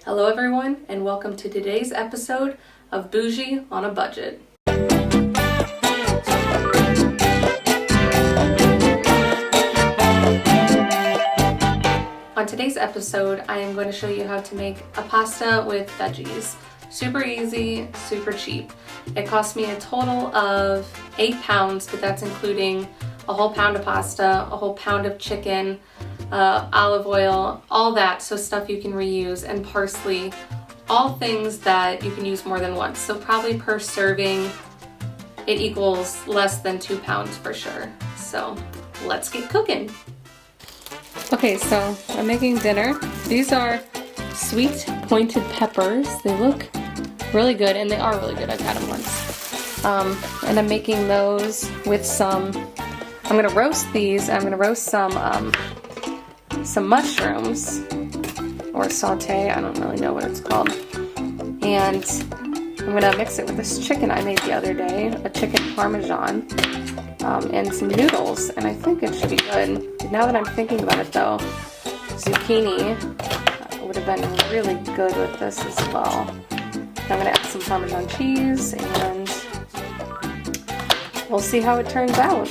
Hello everyone, and welcome to today's episode of Boujee on a Budget. On today's episode, I am going to show you how to make a pasta with veggies. Super easy, super cheap. It cost me a total of 8 pounds, but that's including a whole pound of pasta, a whole pound of chicken, olive oil, all that, so stuff you can reuse, and parsley, all things that you can use more than once. So probably per serving, it equals less than 2 pounds for sure. So let's get cooking. Okay, so I'm making dinner. These are sweet pointed peppers. They look really good, and they are really good. I've had them once. And I'm making those with some, I'm gonna roast these. I'm gonna roast some mushrooms, or saute, I don't really know what it's called. And I'm gonna mix it with this chicken I made the other day, a chicken Parmesan, and some noodles, and I think it should be good. Now that I'm thinking about it though, zucchini would have been really good with this as well. I'm gonna add some Parmesan cheese, and we'll see how it turns out.